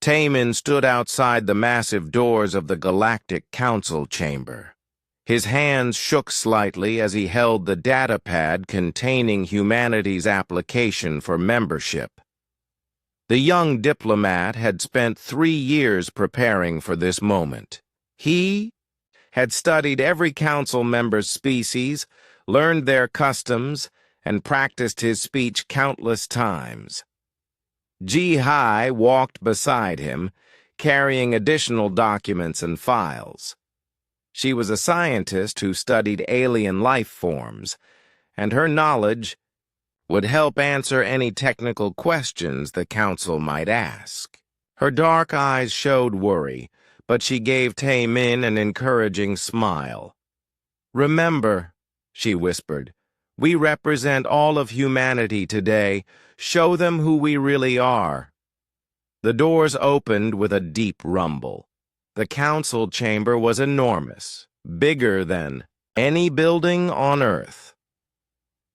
Taman stood outside the massive doors of the Galactic Council chamber. His hands shook slightly as he held the datapad containing humanity's application for membership. The young diplomat had spent 3 years preparing for this moment. He had studied every council member's species, learned their customs, and practiced his speech countless times. Ji-Hai walked beside him, carrying additional documents and files. She was a scientist who studied alien life forms, and her knowledge would help answer any technical questions the council might ask. Her dark eyes showed worry, but she gave Tae-min an encouraging smile. "Remember," she whispered, "we represent all of humanity today. Show them who we really are." The doors opened with a deep rumble. The council chamber was enormous, bigger than any building on Earth.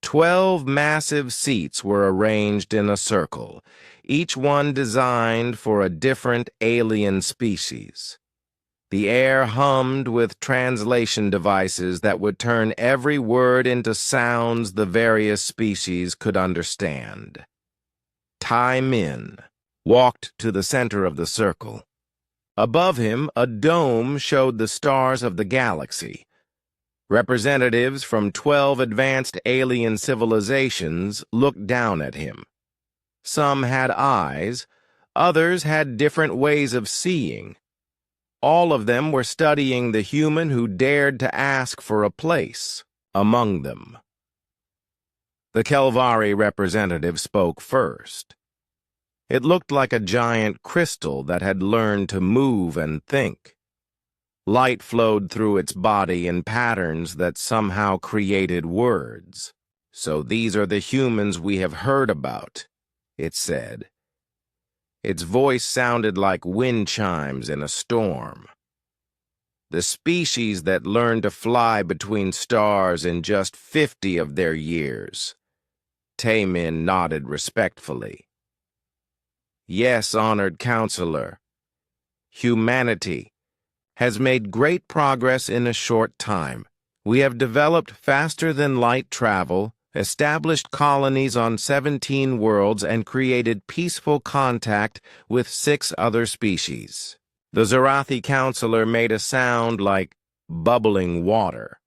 12 massive seats were arranged in a circle, each one designed for a different alien species. The air hummed with translation devices that would turn every word into sounds the various species could understand. Tai-min walked to the center of the circle. Above him, a dome showed the stars of the galaxy. Representatives from 12 advanced alien civilizations looked down at him. Some had eyes, others had different ways of seeing. All of them were studying the human who dared to ask for a place among them. The Kelvari representative spoke first. It looked like a giant crystal that had learned to move and think. Light flowed through its body in patterns that somehow created words. "So these are the humans we have heard about," it said. Its voice sounded like wind chimes in a storm. "The species that learned to fly between stars in just 50 of their years." Tae-min nodded respectfully. "Yes, honored counselor. Humanity has made great progress in a short time. We have developed faster-than-light travel, established colonies on 17 worlds, and created peaceful contact with 6 other species." The Zarathi counselor made a sound like bubbling water.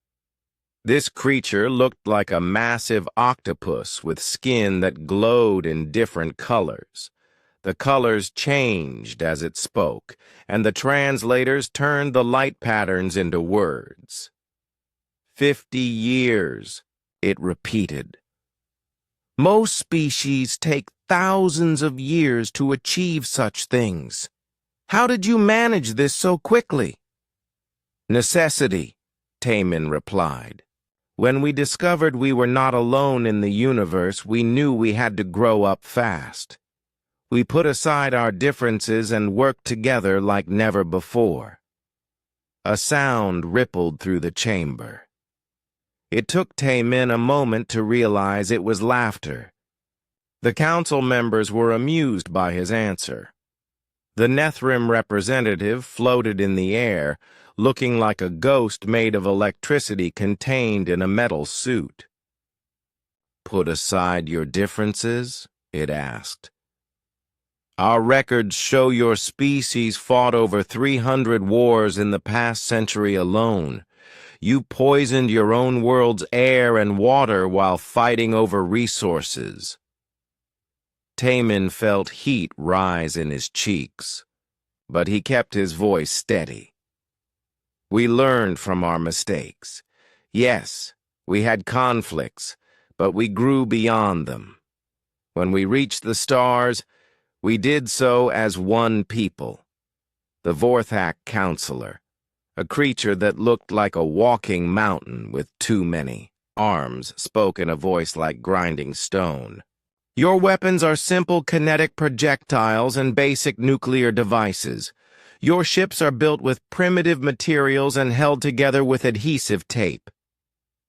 This creature looked like a massive octopus with skin that glowed in different colors. The colors changed as it spoke, and the translators turned the light patterns into words. 50 years, it repeated. "Most species take thousands of years to achieve such things. How did you manage this so quickly?" "Necessity," Tae-min replied. "When we discovered we were not alone in the universe, we knew we had to grow up fast. We put aside our differences and worked together like never before." A sound rippled through the chamber. It took Tae-min a moment to realize it was laughter. The council members were amused by his answer. The Nethrim representative floated in the air, looking like a ghost made of electricity contained in a metal suit. "Put aside your differences?" it asked. "Our records show your species fought over 300 wars in the past century alone. You poisoned your own world's air and water while fighting over resources." Tae-min felt heat rise in his cheeks, but he kept his voice steady. "We learned from our mistakes. Yes, we had conflicts, but we grew beyond them. When we reached the stars, we did so as one people." The Vorthak counselor, a creature that looked like a walking mountain with too many arms, spoke in a voice like grinding stone. "Your weapons are simple kinetic projectiles and basic nuclear devices. Your ships are built with primitive materials and held together with adhesive tape.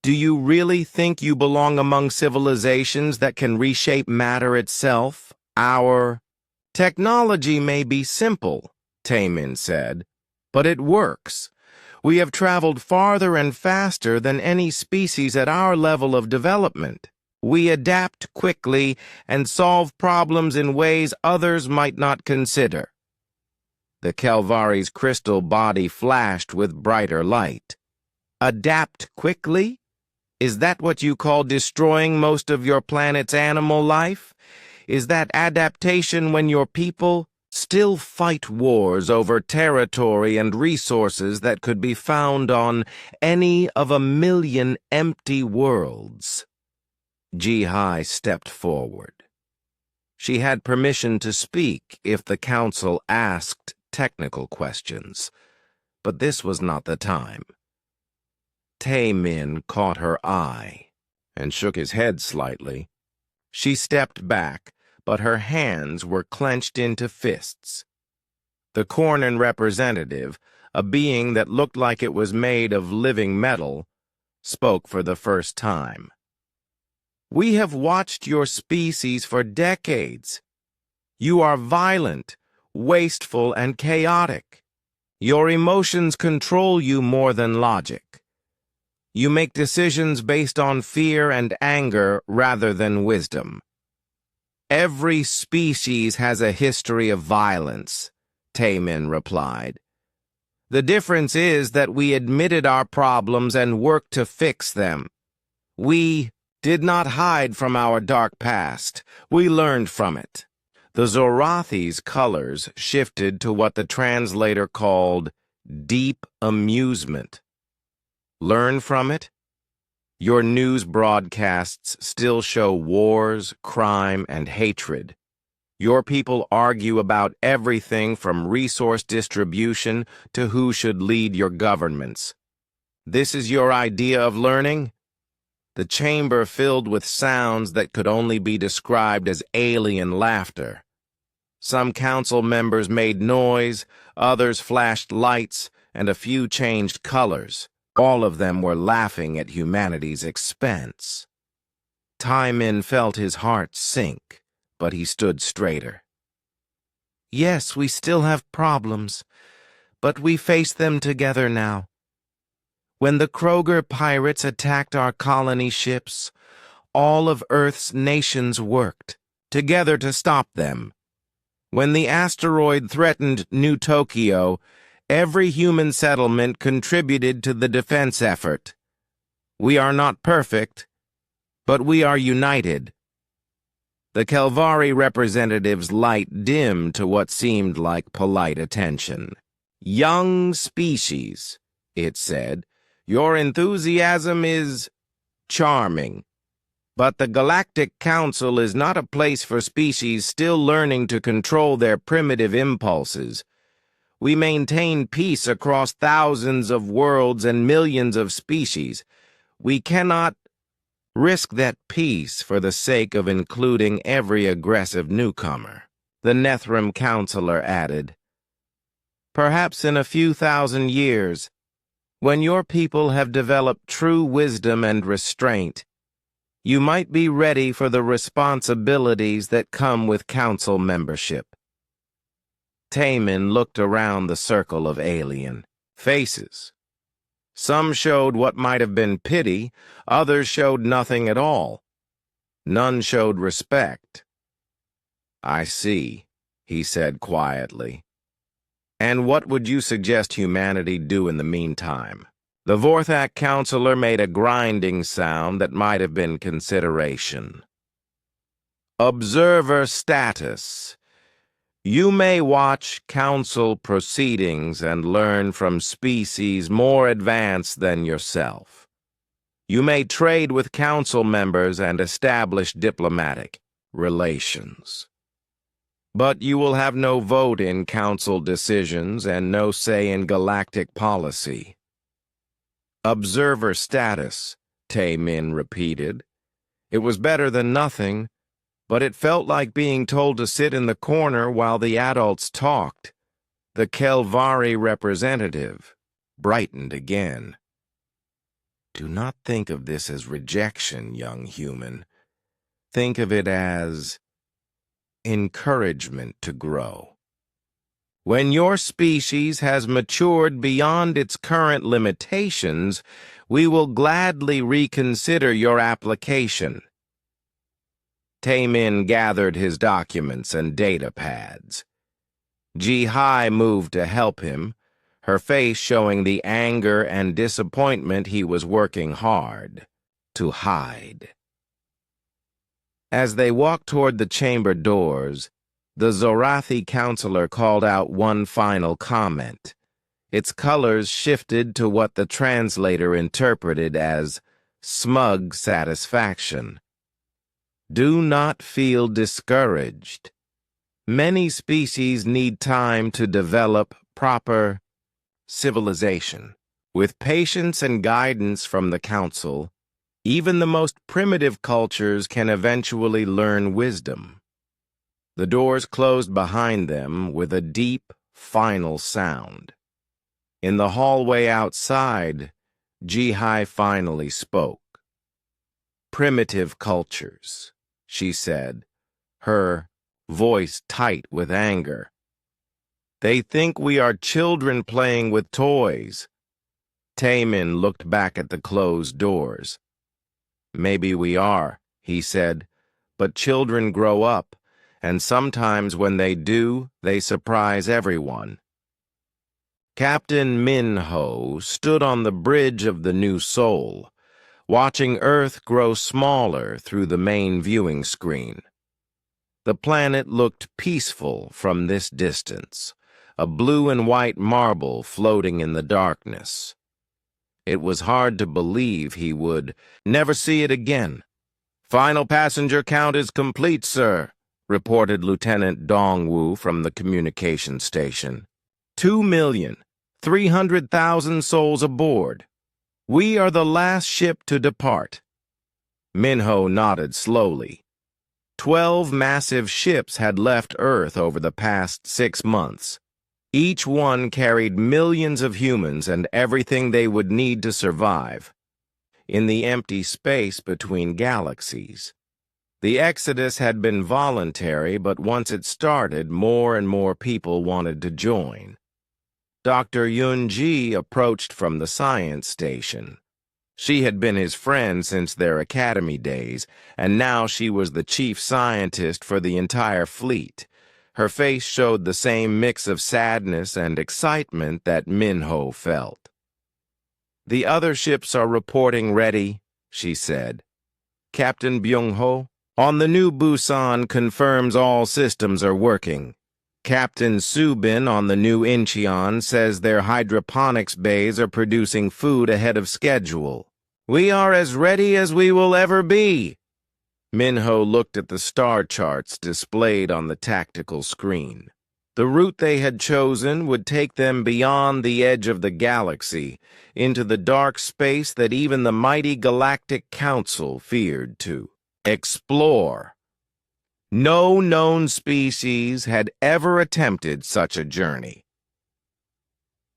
Do you really think you belong among civilizations that can reshape matter itself, our Technology may be simple, Taemin said, but it works. We have traveled farther and faster than any species at our level of development. We adapt quickly and solve problems in ways others might not consider. The Kelvari's crystal body flashed with brighter light. Adapt quickly? Is that what you call destroying most of your planet's animal life? Is that adaptation when your people still fight wars over territory and resources that could be found on any of 1,000,000 empty worlds? Ji-Hai stepped forward. She had permission to speak if the council asked technical questions, but this was not the time. Taemin caught her eye and shook his head slightly. She stepped back, but her hands were clenched into fists. The Cornan representative, a being that looked like it was made of living metal, spoke for the first time. We have watched your species for decades. You are violent, wasteful, and chaotic. Your emotions control you more than logic. You make decisions based on fear and anger rather than wisdom. Every species has a history of violence, Taemin replied. The difference is that we admitted our problems and worked to fix them. We did not hide from our dark past. We learned from it. The Zorathi's colors shifted to what the translator called deep amusement. Learn from it? Your news broadcasts still show wars, crime, and hatred. Your people argue about everything from resource distribution to who should lead your governments. This is your idea of learning? The chamber filled with sounds that could only be described as alien laughter. Some council members made noise, others flashed lights, and a few changed colors. All of them were laughing at humanity's expense. Taemin felt his heart sink, but he stood straighter. Yes, we still have problems, but we face them together now. When the Kroger pirates attacked our colony ships, all of Earth's nations worked together to stop them. When the asteroid threatened New Tokyo, every human settlement contributed to the defense effort. We are not perfect, but we are united. The Kelvari representative's light dimmed to what seemed like polite attention. Young species, it said, your enthusiasm is charming. But the Galactic Council is not a place for species still learning to control their primitive impulses. We maintain peace across thousands of worlds and millions of species. We cannot risk that peace for the sake of including every aggressive newcomer, the Nethram counselor added. Perhaps in a few thousand years, when your people have developed true wisdom and restraint, you might be ready for the responsibilities that come with council membership. Taemin looked around the circle of alien faces. Some showed what might have been pity, others showed nothing at all. None showed respect. I see, he said quietly. And what would you suggest humanity do in the meantime? The Vorthak counselor made a grinding sound that might have been consideration. Observer status. You may watch council proceedings and learn from species more advanced than yourself. You may trade with council members and establish diplomatic relations. But you will have no vote in council decisions and no say in galactic policy. Observer status, Taemin repeated. It was better than nothing, but it felt like being told to sit in the corner while the adults talked. The Kelvari representative brightened again. Do not think of this as rejection, young human. Think of it as encouragement to grow. When your species has matured beyond its current limitations, we will gladly reconsider your application. Taemin gathered his documents and data pads. Ji-Hai moved to help him, her face showing the anger and disappointment he was working hard to hide. As they walked toward the chamber doors, the Zorathi counselor called out one final comment. Its colors shifted to what the translator interpreted as smug satisfaction. Do not feel discouraged. Many species need time to develop proper civilization. With patience and guidance from the Council, even the most primitive cultures can eventually learn wisdom. The doors closed behind them with a deep, final sound. In the hallway outside, Ji-Hai finally spoke. Primitive cultures, she said, her voice tight with anger. They think we are children playing with toys. Taemin looked back at the closed doors. Maybe we are, he said, but children grow up, and sometimes when they do, they surprise everyone. Captain Min-Ho stood on the bridge of the New Seoul, watching Earth grow smaller through the main viewing screen. The planet looked peaceful from this distance, a blue and white marble floating in the darkness. It was hard to believe he would never see it again. "Final passenger count is complete, sir," reported Lieutenant Dongwu from the communication station. 2,300,000 souls aboard. We are the last ship to depart. Min-Ho nodded slowly. 12 massive ships had left Earth over the past 6 months. Each one carried millions of humans and everything they would need to survive. In the empty space between galaxies, the exodus had been voluntary, but once it started, more and more people wanted to join. Dr. Yun-ji approached from the science station. She had been his friend since their academy days, and now she was the chief scientist for the entire fleet. Her face showed the same mix of sadness and excitement that Min-Ho felt. "The other ships are reporting ready," she said. "Captain Byung-ho, on the new Busan confirms all systems are working. Captain Subin on the new Incheon says their hydroponics bays are producing food ahead of schedule. We are as ready as we will ever be." Min-Ho looked at the star charts displayed on the tactical screen. The route they had chosen would take them beyond the edge of the galaxy, into the dark space that even the mighty Galactic Council feared to explore. No known species had ever attempted such a journey.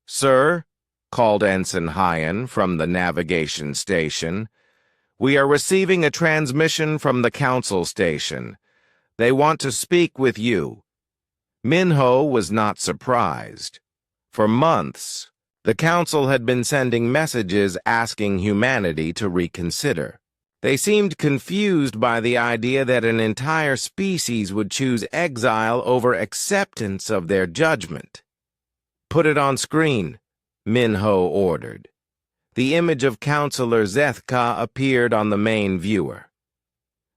"Sir," called Ensign Hyan from the navigation station, "we are receiving a transmission from the Council station. They want to speak with you." Min-Ho was not surprised. For months, the Council had been sending messages asking humanity to reconsider. They seemed confused by the idea that an entire species would choose exile over acceptance of their judgment. "Put it on screen," Min-Ho ordered. The image of Counselor Zethka appeared on the main viewer.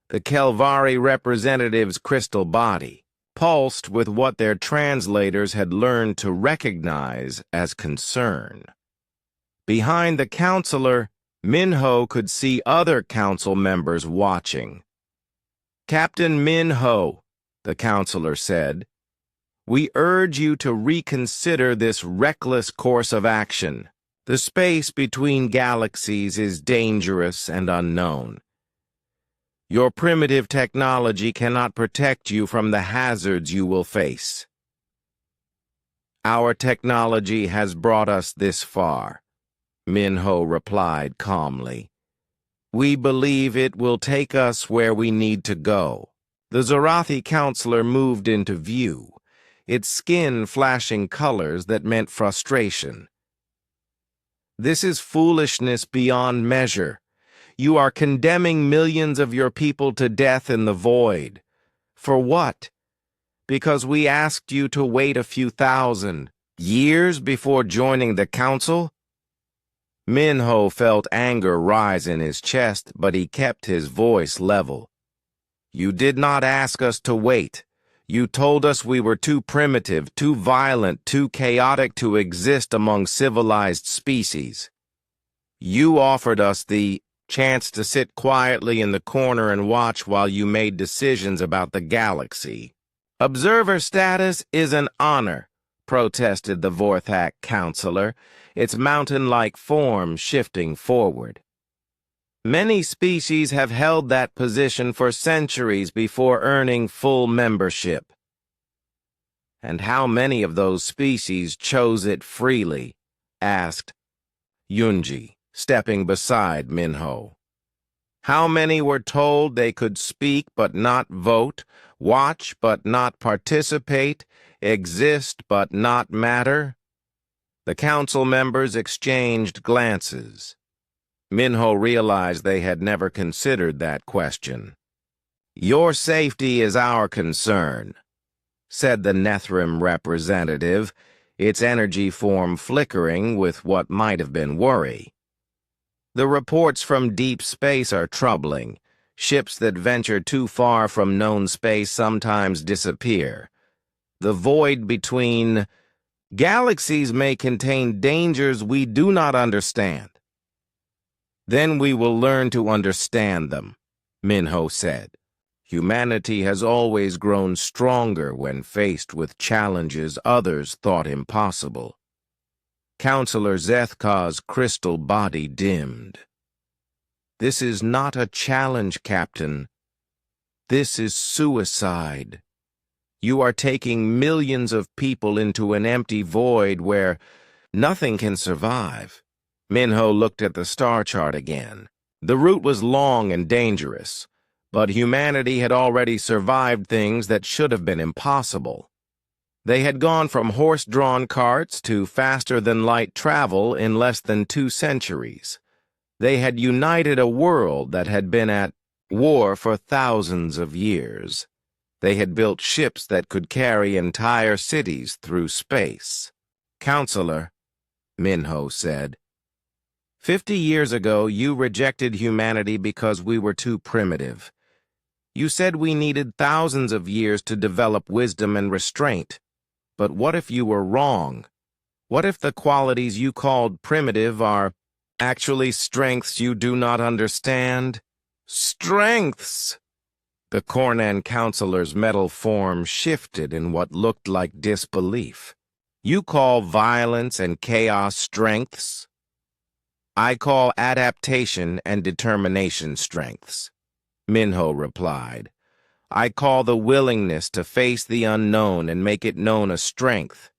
The Kelvari representative's crystal body pulsed with what their translators had learned to recognize as concern. Behind the counselor, Min-Ho could see other council members watching. "Captain Min-Ho," the counselor said, "we urge you to reconsider this reckless course of action. The space between galaxies is dangerous and unknown. Your primitive technology cannot protect you from the hazards you will face. Our technology has brought us this far," Min-Ho replied calmly. "We believe it will take us where we need to go. The Zorathi counselor moved into view, its skin flashing colors that meant frustration. This is foolishness beyond measure. You are condemning millions of your people to death in the void. For what? Because we asked you to wait a few thousand years before joining the council? Minho felt anger rise in his chest, but he kept his voice level. You did not ask us to wait. You told us we were too primitive, too violent, too chaotic to exist among civilized species. You offered us the chance to sit quietly in the corner and watch while you made decisions about the galaxy. Observer status is an honor, protested the Vorthak counselor, its mountain-like form shifting forward. Many species have held that position for centuries before earning full membership. And how many of those species chose it freely? Asked Yunji, stepping beside Minho. How many were told they could speak but not vote, watch but not participate, exist but not matter? The council members exchanged glances. Minho realized they had never considered that question. Your safety is our concern, said the Nethrim representative, its energy form flickering with what might have been worry. The reports from deep space are troubling. Ships that venture too far from known space sometimes disappear. The void between galaxies may contain dangers we do not understand. Then we will learn to understand them, Minho said. Humanity has always grown stronger when faced with challenges others thought impossible. Counselor Zethka's crystal body dimmed. This is not a challenge, Captain. This is suicide. You are taking millions of people into an empty void where nothing can survive. Minho looked at the star chart again. The route was long and dangerous, but humanity had already survived things that should have been impossible. They had gone from horse-drawn carts to faster-than-light travel in less than 2 centuries. They had united a world that had been at war for thousands of years. They had built ships that could carry entire cities through space. Counselor, Minho said, 50 years ago, you rejected humanity because we were too primitive. You said we needed thousands of years to develop wisdom and restraint. But what if you were wrong? What if the qualities you called primitive are actually strengths you do not understand? Strengths! The Cornan counselor's metal form shifted in what looked like disbelief. You call violence and chaos strengths? I call adaptation and determination strengths, Minho replied. I call the willingness to face the unknown and make it known a strength.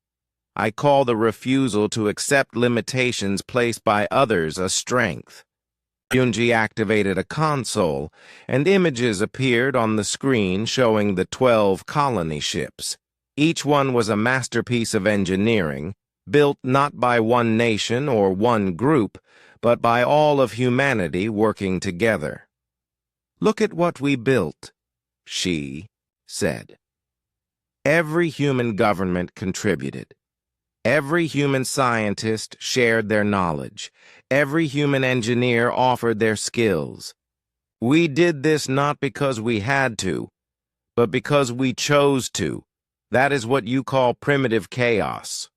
I call the refusal to accept limitations placed by others a strength. Yunji activated a console, and images appeared on the screen showing the 12 colony ships. Each one was a masterpiece of engineering, built not by one nation or one group, but by all of humanity working together. Look at what we built, she said. Every human government contributed. Every human scientist shared their knowledge. Every human engineer offered their skills. We did this not because we had to, but because we chose to. That is what you call primitive chaos.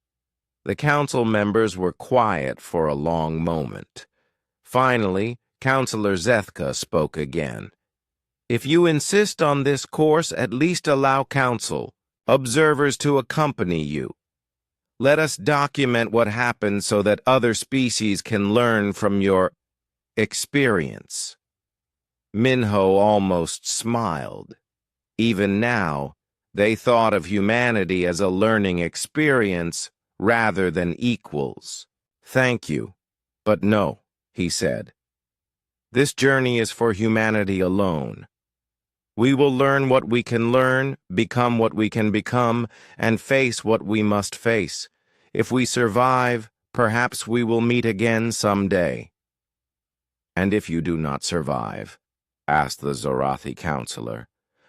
The council members were quiet for a long moment. Finally, Counselor Zethka spoke again. If you insist on this course, at least allow council, observers to accompany you. Let us document what happened so that other species can learn from your experience. Minho almost smiled. Even now, they thought of humanity as a learning experience rather than equals. Thank you, but no, he said. This journey is for humanity alone. We will learn what we can learn, become what we can become, and face what we must face. If we survive, perhaps we will meet again someday." "And if you do not survive?" asked the Zorathi counselor.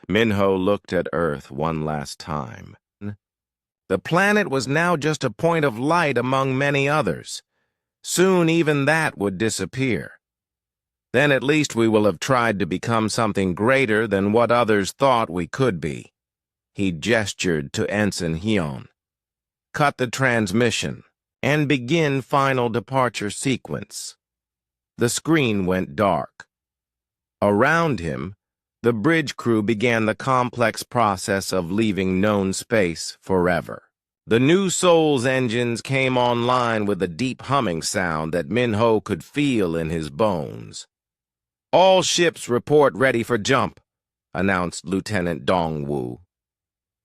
Minho looked at Earth one last time. The planet was now just a point of light among many others. Soon even that would disappear. Then at least we will have tried to become something greater than what others thought we could be. He gestured to Ensign Hyun. "Cut the transmission and begin final departure sequence." The screen went dark. Around him, the bridge crew began the complex process of leaving known space forever. The new Soul's engines came online with a deep humming sound that Minho could feel in his bones. "All ships report ready for jump," announced Lieutenant Dongwu.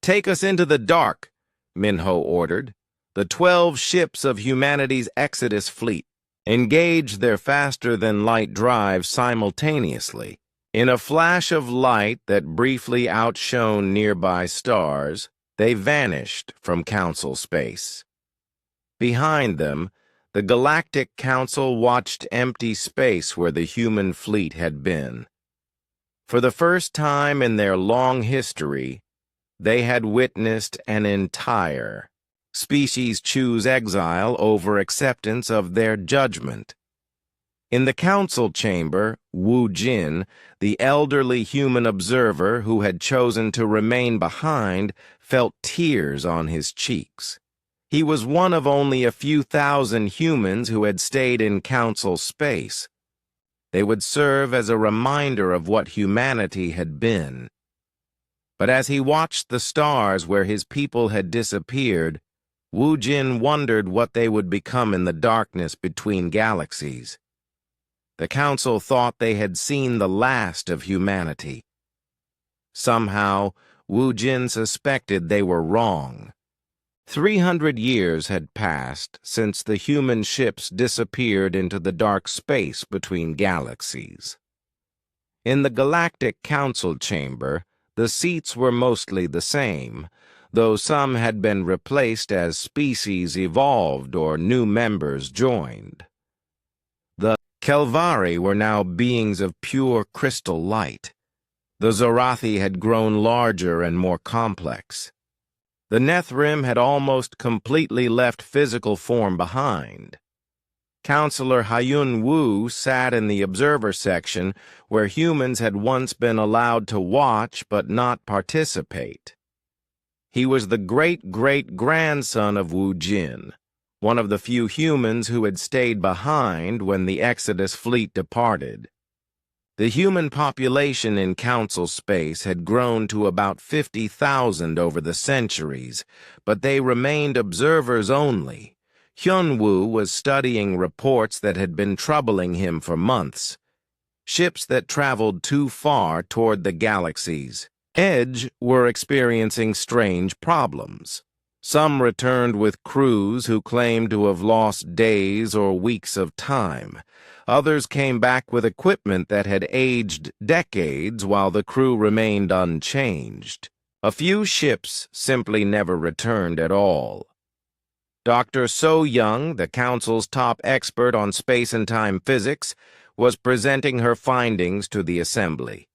"Take us into the dark," Minho ordered. The 12 ships of humanity's Exodus fleet engaged their faster-than-light drive simultaneously. In a flash of light that briefly outshone nearby stars, they vanished from Council space. Behind them, the Galactic Council watched empty space where the human fleet had been. For the first time in their long history, they had witnessed an entire species choose exile over acceptance of their judgment. In the council chamber, Wu Jin, the elderly human observer who had chosen to remain behind, felt tears on his cheeks. He was one of only a few thousand humans who had stayed in council space. They would serve as a reminder of what humanity had been. But as he watched the stars where his people had disappeared, Wu Jin wondered what they would become in the darkness between galaxies. The council thought they had seen the last of humanity. Somehow, Wu Jin suspected they were wrong. 300 years had passed since the human ships disappeared into the dark space between galaxies. In the Galactic Council chamber, the seats were mostly the same, though some had been replaced as species evolved or new members joined. The Kelvari were now beings of pure crystal light. The Zorathi had grown larger and more complex. The Nethrim had almost completely left physical form behind. Counselor Hyun Woo sat in the observer section where humans had once been allowed to watch but not participate. He was the great-great-grandson of Wu Jin, one of the few humans who had stayed behind when the Exodus fleet departed. The human population in council space had grown to about 50,000 over the centuries, but they remained observers only. Hyun-woo was studying reports that had been troubling him for months. Ships that traveled too far toward the galaxy's edge were experiencing strange problems. Some returned with crews who claimed to have lost days or weeks of time. Others came back with equipment that had aged decades while the crew remained unchanged. A few ships simply never returned at all. Dr. So Young, the Council's top expert on space and time physics, was presenting her findings to the Assembly.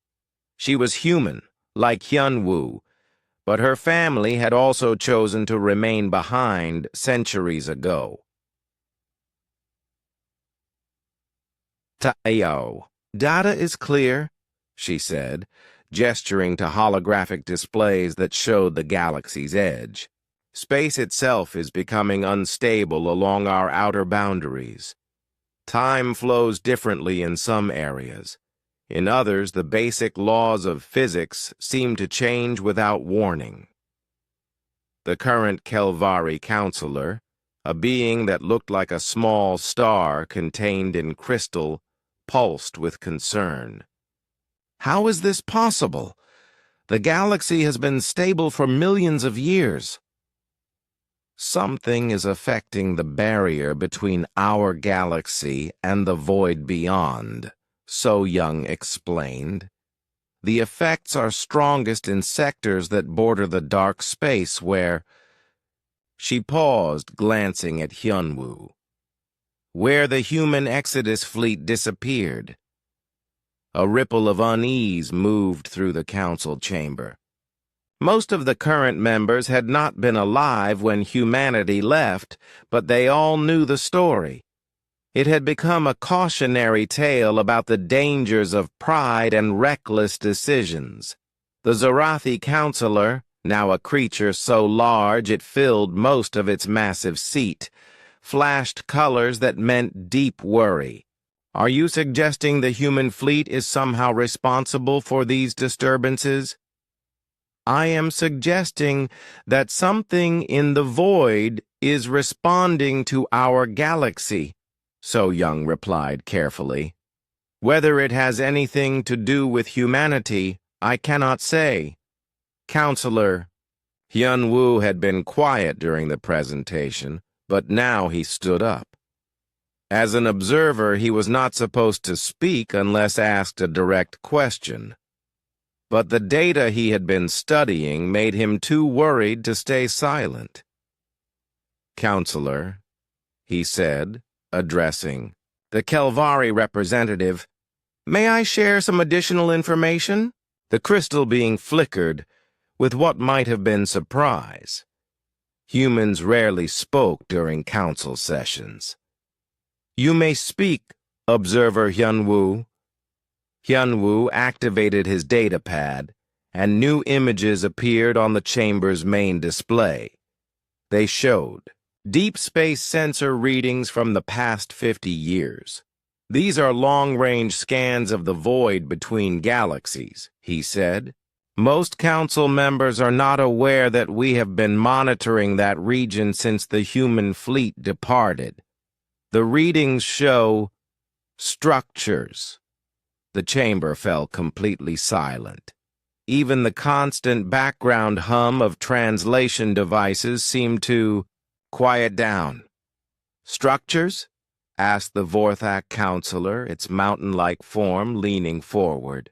She was human, like Hyun-woo, but her family had also chosen to remain behind centuries ago. "Tayo, data is clear," she said, gesturing to holographic displays that showed the galaxy's edge. "Space itself is becoming unstable along our outer boundaries. Time flows differently in some areas. In others, the basic laws of physics seem to change without warning." The current Kelvari counselor, a being that looked like a small star contained in crystal, pulsed with concern. "How is this possible? The galaxy has been stable for millions of years." "Something is affecting the barrier between our galaxy and the void beyond," So Young explained. The effects are strongest in sectors that border the dark space where—" She paused, glancing at Hyunwoo. "Where the human Exodus fleet disappeared." A ripple of unease moved through the council chamber. Most of the current members had not been alive when humanity left, but they all knew the story. It had become a cautionary tale about the dangers of pride and reckless decisions. The Zorathi counselor, now a creature so large it filled most of its massive seat, flashed colors that meant deep worry. "Are you suggesting the human fleet is somehow responsible for these disturbances?" "I am suggesting that something in the void is responding to our galaxy," So Young replied carefully. "Whether it has anything to do with humanity, I cannot say." "Counselor." Hyunwoo had been quiet during the presentation, but now he stood up. As an observer, he was not supposed to speak unless asked a direct question. But the data he had been studying made him too worried to stay silent. "Counselor," he said, addressing the Kelvari representative, "may I share some additional information?" The crystal being flickered with what might have been surprise. Humans rarely spoke during council sessions. "You may speak, Observer Hyunwoo." Hyunwoo activated his datapad, and new images appeared on the chamber's main display. They showed deep space sensor readings from the past 50 years. "These are long-range scans of the void between galaxies," he said. "Most council members are not aware that we have been monitoring that region since the human fleet departed. The readings show structures." The chamber fell completely silent. Even the constant background hum of translation devices seemed to quiet down. "Structures?" asked the Vorthak counselor, its mountain-like form leaning forward.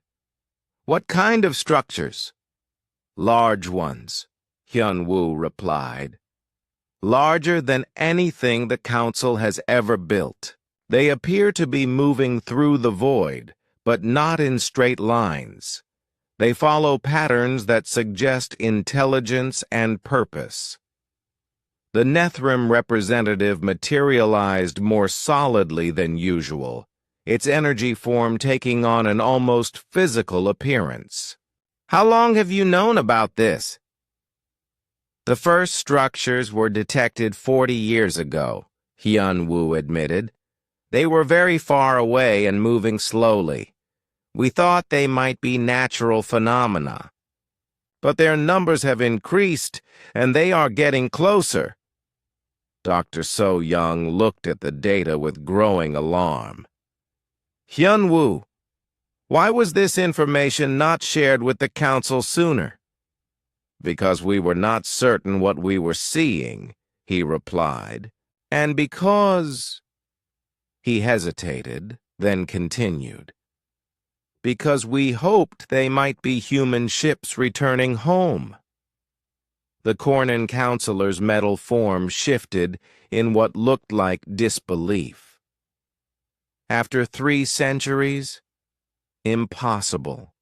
"What kind of structures?" "Large ones," Hyunwoo replied. "Larger than anything the council has ever built. They appear to be moving through the void, but not in straight lines. They follow patterns that suggest intelligence and purpose." The Nethrim representative materialized more solidly than usual, its energy form taking on an almost physical appearance. "How long have you known about this?" "The first structures were detected 40 years ago," Hyunwoo admitted. "They were very far away and moving slowly. We thought they might be natural phenomena. But their numbers have increased, and they are getting closer." Dr. So Young looked at the data with growing alarm. "Hyunwoo, why was this information not shared with the council sooner?" "Because we were not certain what we were seeing," he replied. "And because—" He hesitated, then continued. "Because we hoped they might be human ships returning home." The Cornan counselor's metal form shifted in what looked like disbelief. "After 3 centuries? Impossible.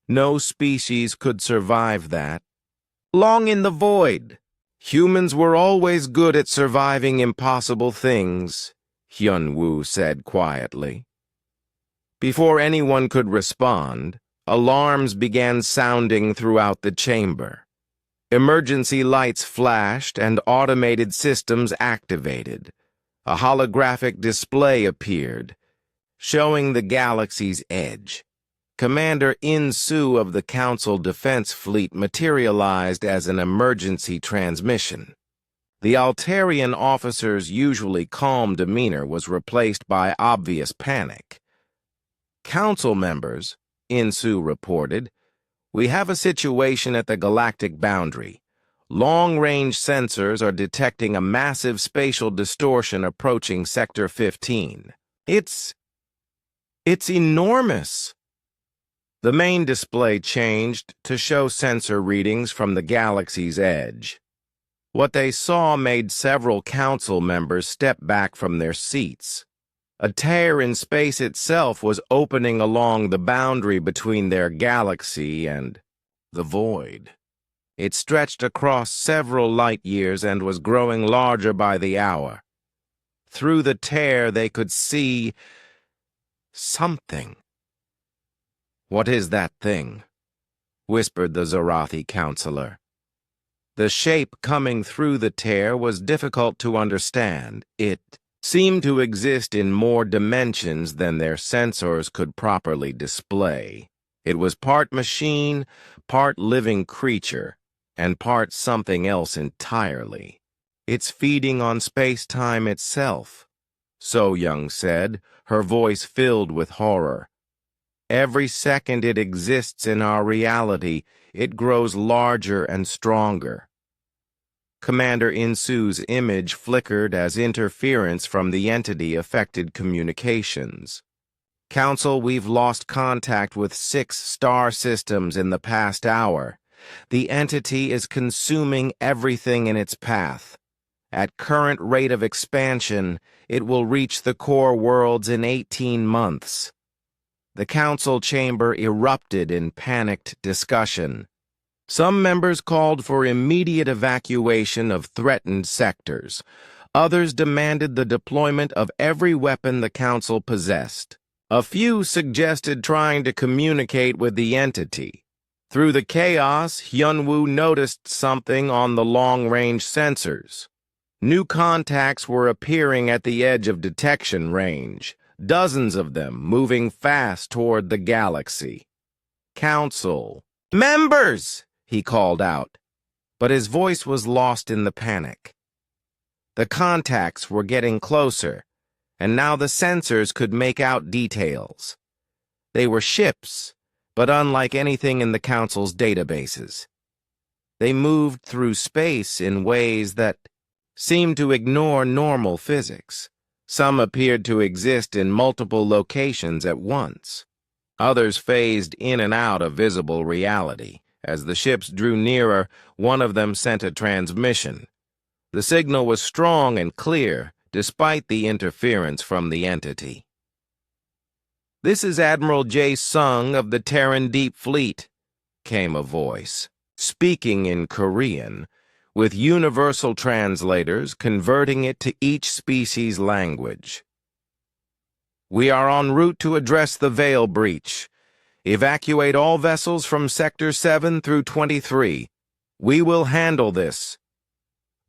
No species could survive that. Long in the void. Humans were always good at surviving impossible things," Hyunwoo said quietly. Before anyone could respond, alarms began sounding throughout the chamber. Emergency lights flashed and automated systems activated. A holographic display appeared, showing the galaxy's edge. Commander In-Soo of the Council Defense Fleet materialized as an emergency transmission. The Altarian officer's usually calm demeanor was replaced by obvious panic. "Council members," In-Soo reported, "we have a situation at the galactic boundary. Long-range sensors are detecting a massive spatial distortion approaching Sector 15. It's enormous." The main display changed to show sensor readings from the galaxy's edge. What they saw made several council members step back from their seats. A tear in space itself was opening along the boundary between their galaxy and the void. It stretched across several light years and was growing larger by the hour. Through the tear they could see something. "What is that thing?" whispered the Zorathi counselor. The shape coming through the tear was difficult to understand. It seemed to exist in more dimensions than their sensors could properly display. It was part machine, part living creature, and part something else entirely. "It's feeding on space-time itself," So Young said, her voice filled with horror. "Every second it exists in our reality, it grows larger and stronger." Commander Insu's image flickered as interference from the entity affected communications. "Council, we've lost contact with 6 star systems in the past hour. The entity is consuming everything in its path. At current rate of expansion, it will reach the core worlds in 18 months. The council chamber erupted in panicked discussion. Some members called for immediate evacuation of threatened sectors. Others demanded the deployment of every weapon the council possessed. A few suggested trying to communicate with the entity. Through the chaos, Hyunwoo noticed something on the long-range sensors. New contacts were appearing at the edge of detection range, dozens of them moving fast toward the galaxy. "Council, members!" he called out, but his voice was lost in the panic. The contacts were getting closer, and now the sensors could make out details. They were ships, but unlike anything in the Council's databases. They moved through space in ways that seemed to ignore normal physics. Some appeared to exist in multiple locations at once. Others phased in and out of visible reality. As the ships drew nearer, one of them sent a transmission. The signal was strong and clear, despite the interference from the entity. "This is Admiral Jae Sung of the Terran Deep Fleet," came a voice, speaking in Korean, with universal translators converting it to each species' language. "We are en route to address the veil breach. Evacuate all vessels from Sector 7 through 23. We will handle this."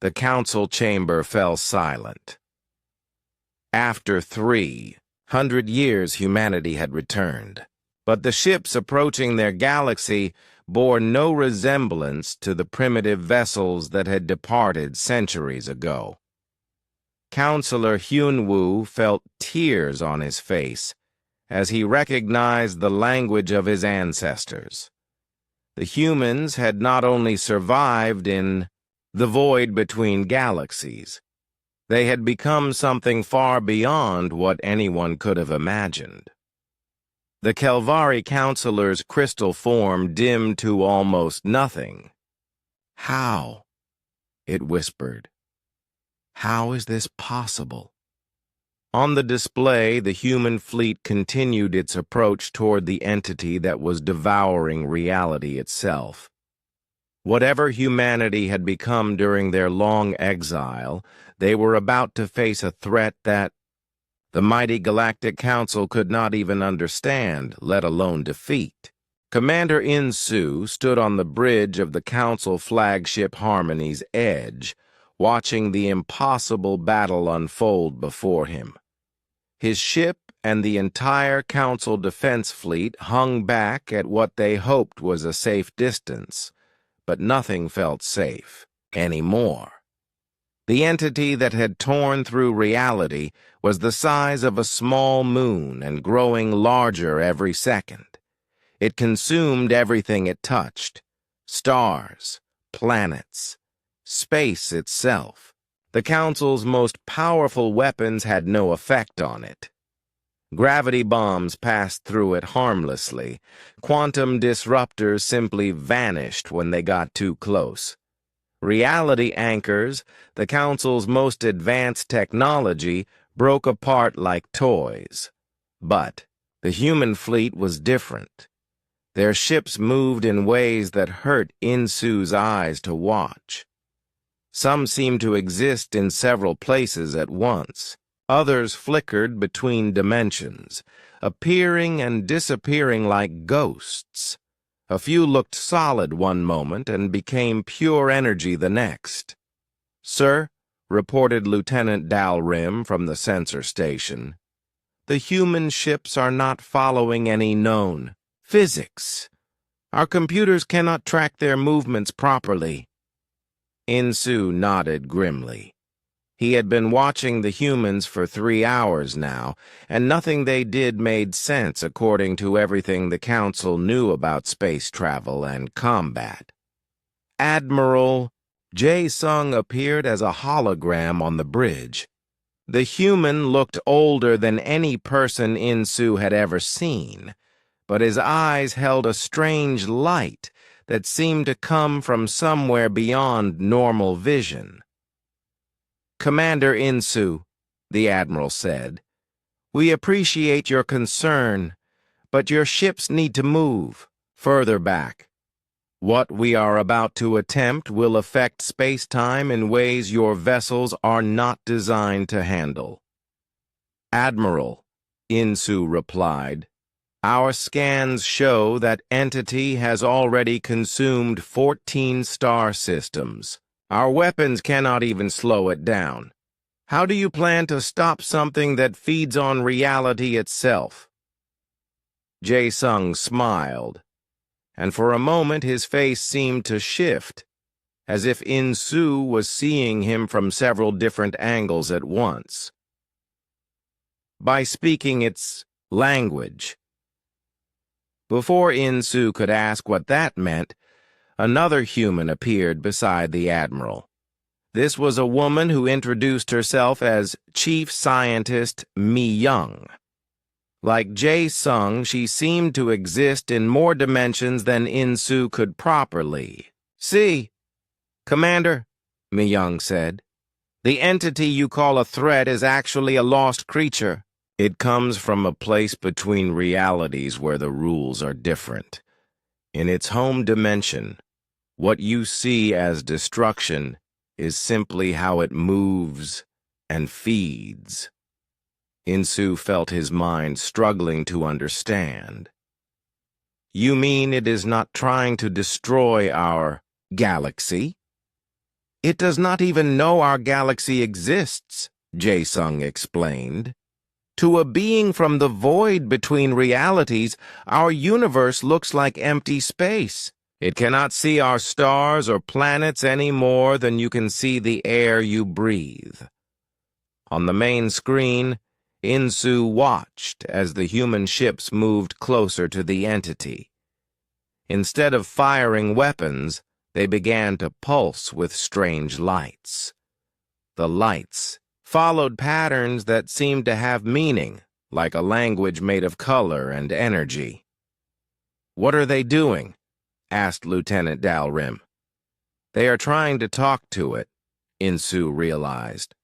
The council chamber fell silent. After 300 years, humanity had returned, but the ships approaching their galaxy bore no resemblance to the primitive vessels that had departed centuries ago. Counselor Hyunwoo felt tears on his face as he recognized the language of his ancestors. The humans had not only survived in the void between galaxies, they had become something far beyond what anyone could have imagined. The Kelvari counselor's crystal form dimmed to almost nothing. "How?" it whispered. "How is this possible?" On the display, the human fleet continued its approach toward the entity that was devouring reality itself. Whatever humanity had become during their long exile, they were about to face a threat that the mighty Galactic Council could not even understand, let alone defeat. Commander Insu stood on the bridge of the Council flagship Harmony's edge, watching the impossible battle unfold before him. His ship and the entire Council defense fleet hung back at what they hoped was a safe distance, but nothing felt safe anymore. The entity that had torn through reality was the size of a small moon and growing larger every second. It consumed everything it touched: stars, planets, space itself. The Council's most powerful weapons had no effect on it. Gravity bombs passed through it harmlessly. Quantum disruptors simply vanished when they got too close. Reality anchors, the Council's most advanced technology, broke apart like toys. But the human fleet was different. Their ships moved in ways that hurt Insu's eyes to watch. Some seemed to exist in several places at once. Others flickered between dimensions, appearing and disappearing like ghosts. A few looked solid one moment and became pure energy the next. "Sir," reported Lieutenant Dalrymple from the sensor station, "the human ships are not following any known physics. Our computers cannot track their movements properly." Insu nodded grimly. He had been watching the humans for 3 hours now, and nothing they did made sense according to everything the Council knew about space travel and combat. Admiral Jae-sung appeared as a hologram on the bridge. The human looked older than any person Insu had ever seen, but his eyes held a strange light that seemed to come from somewhere beyond normal vision. "Commander Insu," the Admiral said, "we appreciate your concern, but your ships need to move further back. What we are about to attempt will affect space-time in ways your vessels are not designed to handle." "Admiral," Insu replied, "our scans show that entity has already consumed 14 star systems. Our weapons cannot even slow it down. How do you plan to stop something that feeds on reality itself?" Jae-sung smiled, and for a moment his face seemed to shift, as if Insu was seeing him from several different angles at once. "By speaking its language." Before Insu could ask what that meant, another human appeared beside the Admiral. This was a woman who introduced herself as Chief Scientist Mi Young. Like Jae-sung, she seemed to exist in more dimensions than Insu could properly see. "Commander," Mi Young said, "the entity you call a threat is actually a lost creature. It comes from a place between realities where the rules are different. In its home dimension, what you see as destruction is simply how it moves and feeds." Insu felt his mind struggling to understand. "You mean it is not trying to destroy our galaxy?" "It does not even know our galaxy exists," Jae-sung explained. "To a being from the void between realities, our universe looks like empty space. It cannot see our stars or planets any more than you can see the air you breathe." On the main screen, Insu watched as the human ships moved closer to the entity. Instead of firing weapons, they began to pulse with strange lights. The lights followed patterns that seemed to have meaning, like a language made of color and energy. "What are they doing?" asked Lieutenant Dalrymple. "They are trying to talk to it," Insu realized.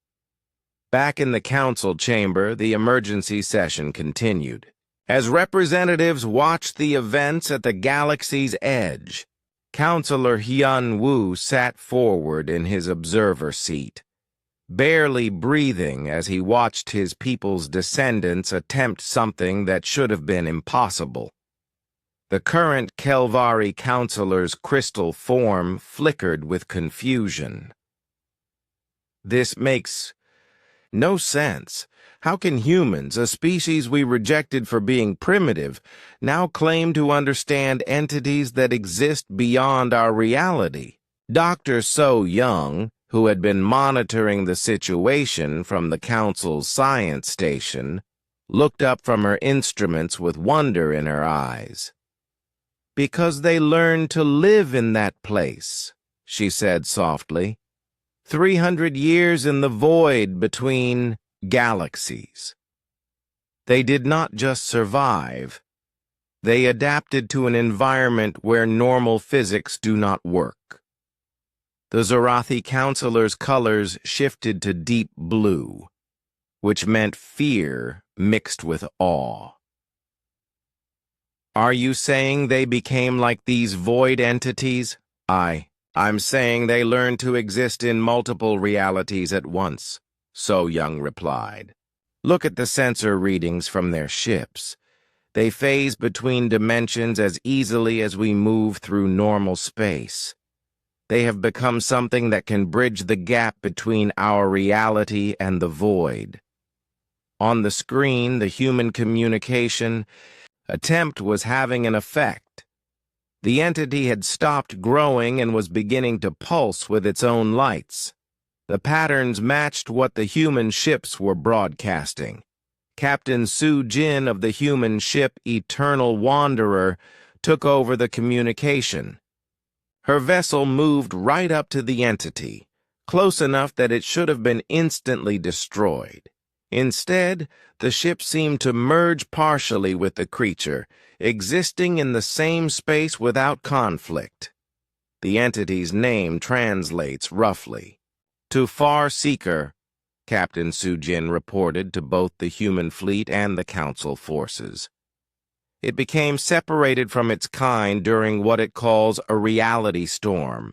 Back in the council chamber, the emergency session continued. As representatives watched the events at the galaxy's edge, Counselor Hyun Woo sat forward in his observer seat, barely breathing as he watched his people's descendants attempt something that should have been impossible. The current Kelvari counselor's crystal form flickered with confusion. "This makes no sense. How can humans, a species we rejected for being primitive, now claim to understand entities that exist beyond our reality?" Dr. So Young, who had been monitoring the situation from the Council's science station, looked up from her instruments with wonder in her eyes. "Because they learned to live in that place," she said softly. 300 years in the void between galaxies. They did not just survive. They adapted to an environment where normal physics do not work. The Zorathi counselor's colors shifted to deep blue, which meant fear mixed with awe. Are you saying they became like these void entities? I'm saying they learned to exist in multiple realities at once, So Young replied. Look at the sensor readings from their ships. They phase between dimensions as easily as we move through normal space. They have become something that can bridge the gap between our reality and the void. On the screen, the human communication attempt was having an effect. The entity had stopped growing and was beginning to pulse with its own lights. The patterns matched what the human ships were broadcasting. Captain Su Jin of the human ship Eternal Wanderer took over the communication. Her vessel moved right up to the entity, close enough that it should have been instantly destroyed. Instead, the ship seemed to merge partially with the creature, existing in the same space without conflict. The entity's name translates roughly to Far Seeker, Captain Sujin reported to both the human fleet and the Council forces. It became separated from its kind during what it calls a reality storm.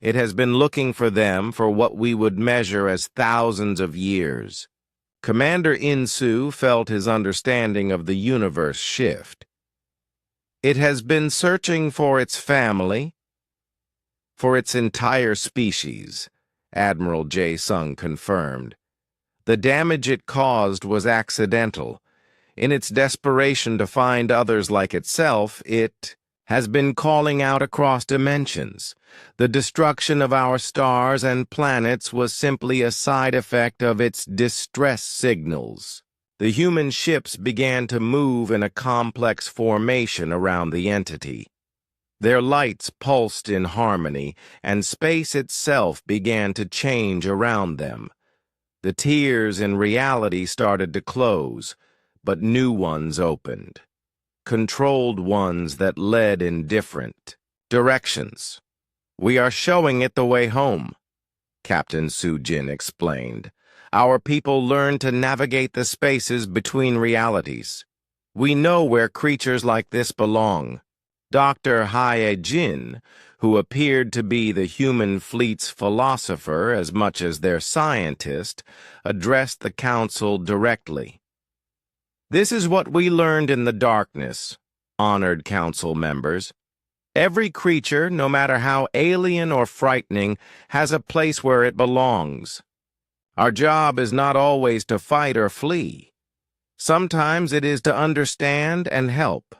It has been looking for them for what we would measure as thousands of years. Commander Insu felt his understanding of the universe shift. It has been searching for its family, for its entire species, Admiral Jae Sung confirmed. The damage it caused was accidental. In its desperation to find others like itself, it has been calling out across dimensions. The destruction of our stars and planets was simply a side effect of its distress signals. The human ships began to move in a complex formation around the entity. Their lights pulsed in harmony, and space itself began to change around them. The tiers in reality started to close, but new ones opened. Controlled ones that led in different directions. We are showing it the way home, Captain Sujin explained. Our people learn to navigate the spaces between realities. We know where creatures like this belong. Dr. Hae Jin, who appeared to be the human fleet's philosopher as much as their scientist, addressed the council directly. This is what we learned in the darkness, honored council members. Every creature, no matter how alien or frightening, has a place where it belongs. Our job is not always to fight or flee. Sometimes it is to understand and help.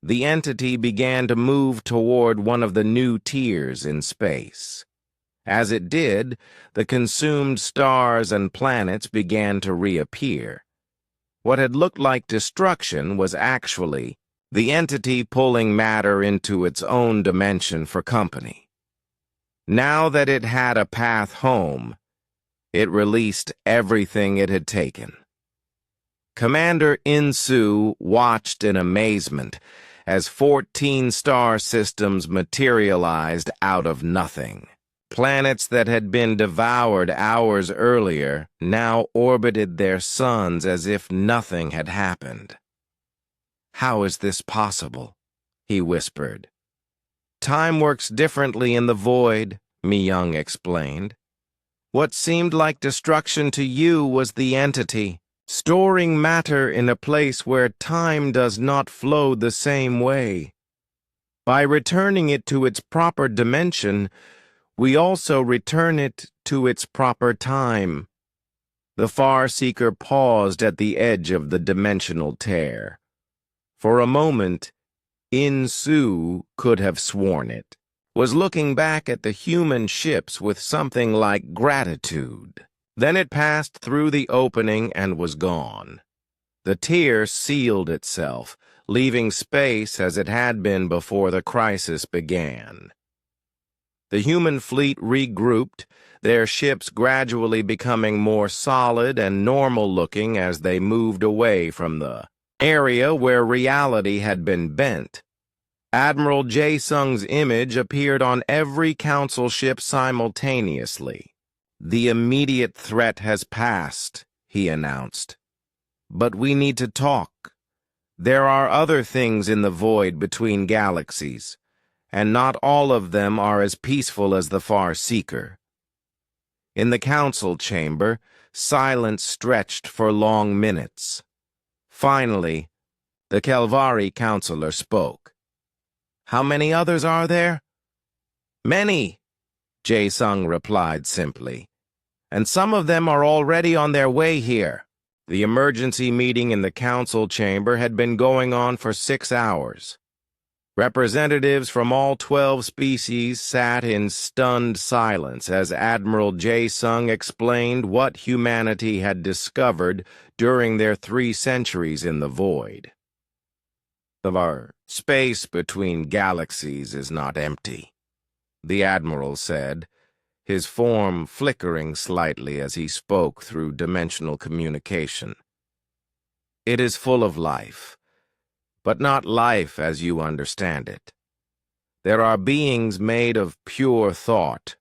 The entity began to move toward one of the new tiers in space. As it did, the consumed stars and planets began to reappear. What had looked like destruction was actually the entity pulling matter into its own dimension for company. Now that it had a path home, it released everything it had taken. Commander Insu watched in amazement as 14 star systems materialized out of nothing. Planets that had been devoured hours earlier now orbited their suns as if nothing had happened. How is this possible? He whispered. Time works differently in the void, Mi-young explained. What seemed like destruction to you was the entity, storing matter in a place where time does not flow the same way. By returning it to its proper dimension, we also return it to its proper time. The Far-Seeker paused at the edge of the dimensional tear. For a moment, Insu could have sworn it, was looking back at the human ships with something like gratitude. Then it passed through the opening and was gone. The tear sealed itself, leaving space as it had been before the crisis began. The human fleet regrouped, their ships gradually becoming more solid and normal-looking as they moved away from the area where reality had been bent. Admiral Jae-sung's image appeared on every council ship simultaneously. "The immediate threat has passed," he announced. "But we need to talk. There are other things in the void between galaxies, and not all of them are as peaceful as the Far Seeker." In the council chamber, silence stretched for long minutes. Finally, the Kelvari counselor spoke. "How many others are there?" "Many," Jae-sung replied simply. "And some of them are already on their way here." The emergency meeting in the council chamber had been going on for 6 hours. Representatives from all 12 species sat in stunned silence as Admiral Jae-sung explained what humanity had discovered during their 3 centuries in the void. "Our space between galaxies is not empty," the Admiral said, his form flickering slightly as he spoke through dimensional communication. "It is full of life, but not life as you understand it. There are beings made of pure thought,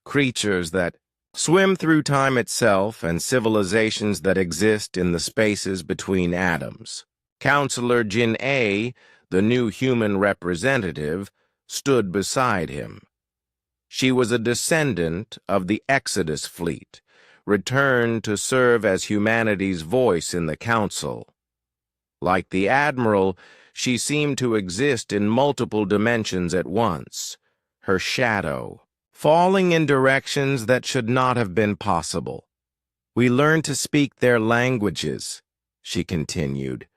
creatures that swim through time itself, and civilizations that exist in the spaces between atoms." Counselor Jin-A, the new human representative, stood beside him. She was a descendant of the Exodus fleet, returned to serve as humanity's voice in the council. Like the Admiral, she seemed to exist in multiple dimensions at once, her shadow falling in directions that should not have been possible. "We learned to speak their languages," she continued.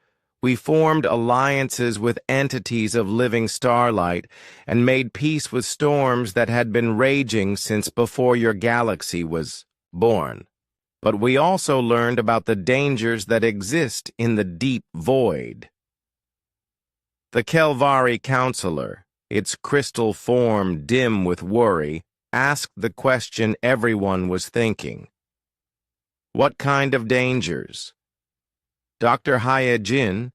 "We formed alliances with entities of living starlight and made peace with storms that had been raging since before your galaxy was born. But we also learned about the dangers that exist in the deep void." The Kelvari counselor, its crystal form dim with worry, asked the question everyone was thinking. "What kind of dangers?" Dr. Hyejin,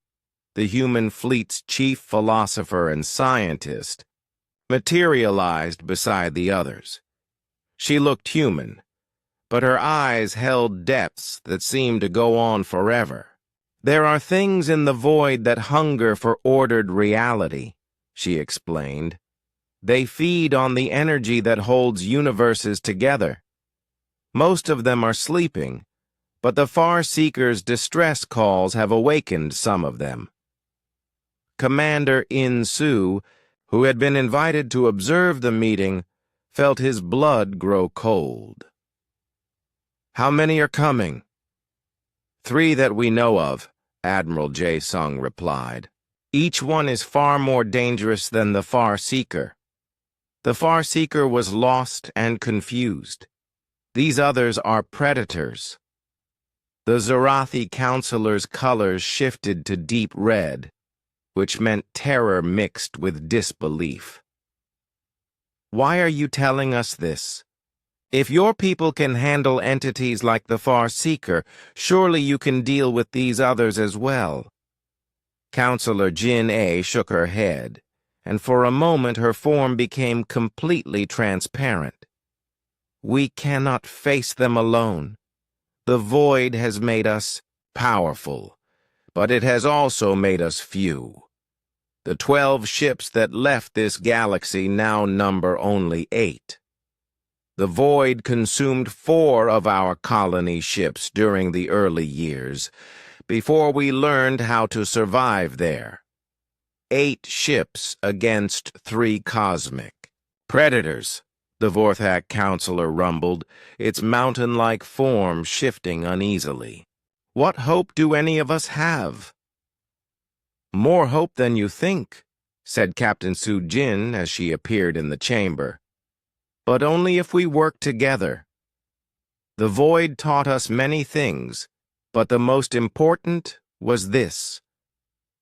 the human fleet's chief philosopher and scientist, materialized beside the others. She looked human, but her eyes held depths that seemed to go on forever. "There are things in the void that hunger for ordered reality," she explained. "They feed on the energy that holds universes together. Most of them are sleeping, but the Far Seeker's distress calls have awakened some of them." Commander In-Soo, who had been invited to observe the meeting, felt his blood grow cold. "How many are coming?" "3 that we know of," Admiral Jae-sung replied. "Each one is far more dangerous than the Far Seeker. The Far Seeker was lost and confused. These others are predators." The Zarathi counselor's colors shifted to deep red, which meant terror mixed with disbelief. "Why are you telling us this? If your people can handle entities like the Far Seeker, surely you can deal with these others as well." Counselor Jin-A shook her head, and for a moment her form became completely transparent. "We cannot face them alone. The void has made us powerful, but it has also made us few. The 12 ships that left this galaxy now number only 8. The void consumed 4 of our colony ships during the early years, before we learned how to survive there. 8 ships against 3 cosmic predators," the Vorthak counselor rumbled, its mountain-like form shifting uneasily. "What hope do any of us have?" "More hope than you think," said Captain Soo-jin as she appeared in the chamber. "But only if we work together. The void taught us many things, but the most important was this: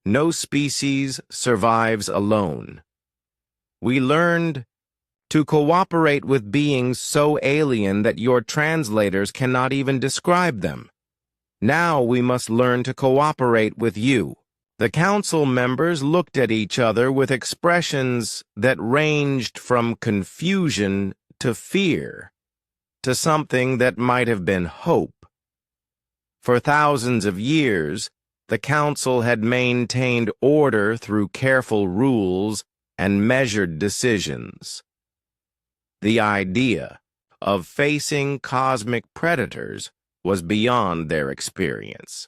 no species survives alone. We learned To cooperate with beings so alien that your translators cannot even describe them. Now we must learn to cooperate with you." The council members looked at each other with expressions that ranged from confusion to fear, to something that might have been hope. For thousands of years, the council had maintained order through careful rules and measured decisions. The idea of facing cosmic predators was beyond their experience.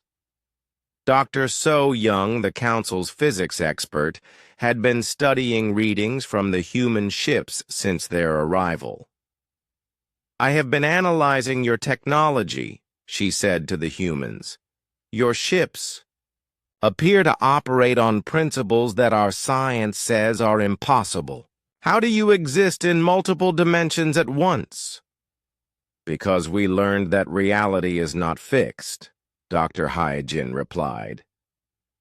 Dr. So Young, the council's physics expert, had been studying readings from the human ships since their arrival. "I have been analyzing your technology," she said to the humans. "Your ships appear to operate on principles that our science says are impossible. How do you exist in multiple dimensions at once?" "Because we learned that reality is not fixed," Dr. Hyjin replied.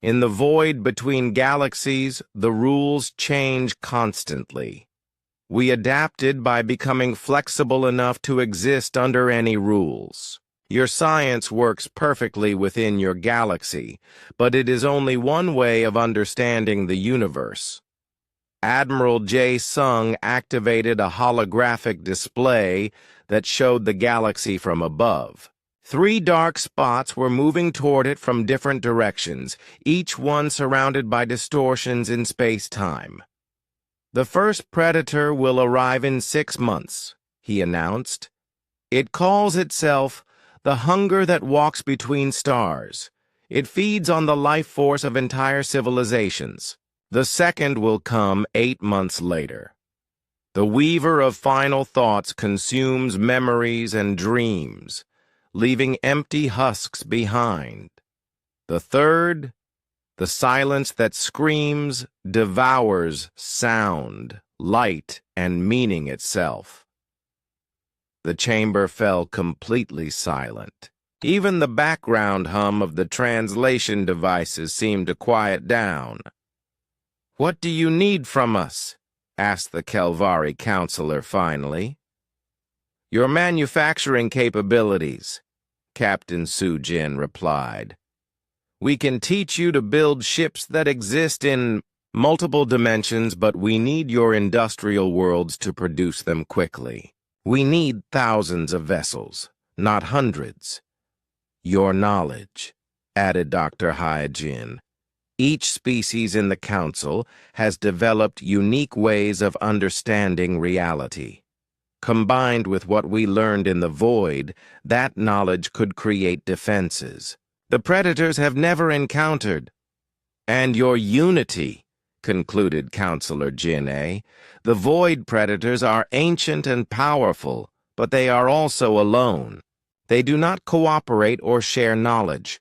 "In the void between galaxies, the rules change constantly. We adapted by becoming flexible enough to exist under any rules. Your science works perfectly within your galaxy, but it is only one way of understanding the universe." Admiral J. Sung activated a holographic display that showed the galaxy from above. 3 dark spots were moving toward it from different directions, each one surrounded by distortions in space-time. "The first predator will arrive in 6 months," he announced. "It calls itself the hunger that walks between stars. It feeds on the life force of entire civilizations. The second will come 8 months later. The weaver of final thoughts consumes memories and dreams, leaving empty husks behind. The third, the silence that screams, devours sound, light, and meaning itself." The chamber fell completely silent. Even the background hum of the translation devices seemed to quiet down. "What do you need from us?" asked the Kelvari counselor finally. "Your manufacturing capabilities," Captain Sujin replied. "We can teach you to build ships that exist in multiple dimensions, but we need your industrial worlds to produce them quickly. We need thousands of vessels, not hundreds." "Your knowledge," added Dr. Hyjin. "Each species in the Council has developed unique ways of understanding reality. Combined with what we learned in the Void, that knowledge could create defenses the predators have never encountered." "And your unity," concluded Counselor Jin-A. "The Void predators are ancient and powerful, but they are also alone. They do not cooperate or share knowledge.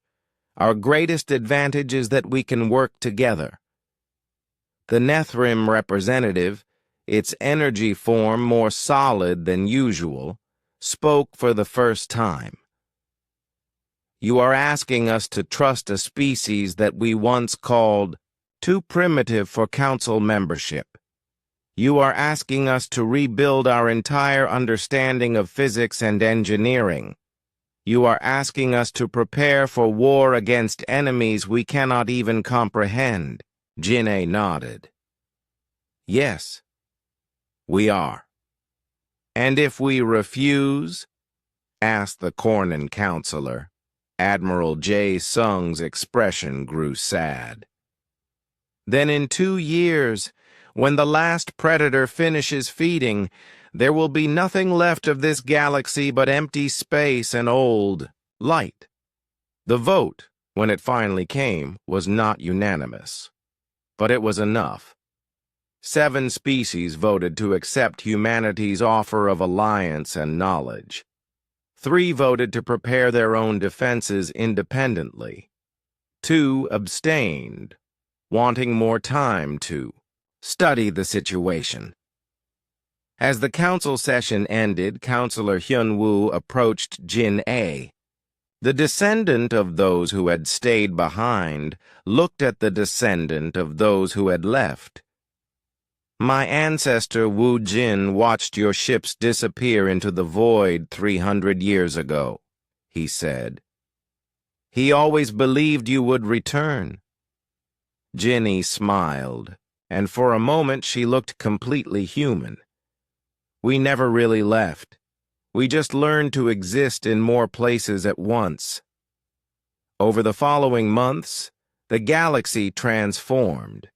Our greatest advantage is that we can work together." The Nethrim representative, its energy form more solid than usual, spoke for the first time. "You are asking us to trust a species that we once called too primitive for council membership. You are asking us to rebuild our entire understanding of physics and engineering. You are asking us to prepare for war against enemies we cannot even comprehend." Jin-A nodded. "Yes, we are." "And if we refuse?" asked the Cornan counselor. Admiral J. Sung's expression grew sad. "Then in 2 years, when the last predator finishes feeding, there will be nothing left of this galaxy but empty space and old light." The vote, when it finally came, was not unanimous. But it was enough. 7 species voted to accept humanity's offer of alliance and knowledge. 3 voted to prepare their own defenses independently. 2 abstained, wanting more time to study the situation. As the council session ended, Counselor Hyun-woo approached Jin-A. The descendant of those who had stayed behind looked at the descendant of those who had left. My ancestor Wu Jin watched your ships disappear into the void 300 years ago, he said. He always believed you would return. Ginny smiled, and for a moment she looked completely human. We never really left. We just learned to exist in more places at once. Over the following months, the galaxy transformed.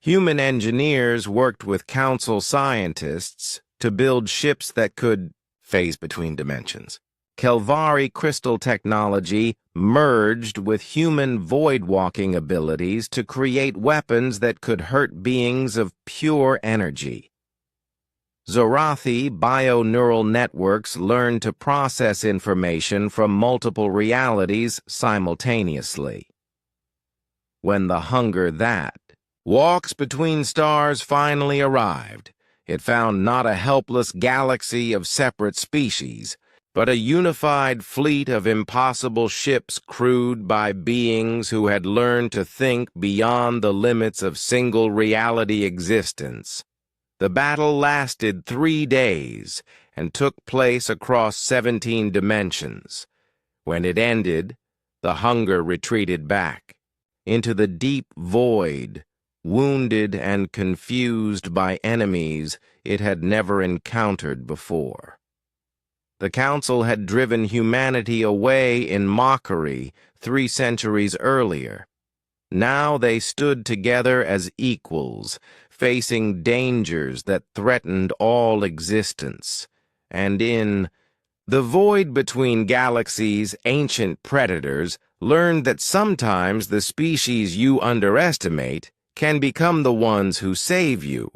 Human engineers worked with council scientists to build ships that could phase between dimensions. Kelvari crystal technology merged with human void-walking abilities to create weapons that could hurt beings of pure energy. Zorathi bio-neural networks learned to process information from multiple realities simultaneously. When the hunger that walks between stars finally arrived, it found not a helpless galaxy of separate species, but a unified fleet of impossible ships crewed by beings who had learned to think beyond the limits of single reality existence. The battle lasted 3 days and took place across 17 dimensions. When it ended, the hunger retreated back into the deep void, wounded and confused by enemies it had never encountered before. The Council had driven humanity away in mockery 3 centuries earlier. Now they stood together as equals, facing dangers that threatened all existence. And in the void between galaxies, ancient predators learned that sometimes the species you underestimate can become the ones who save you.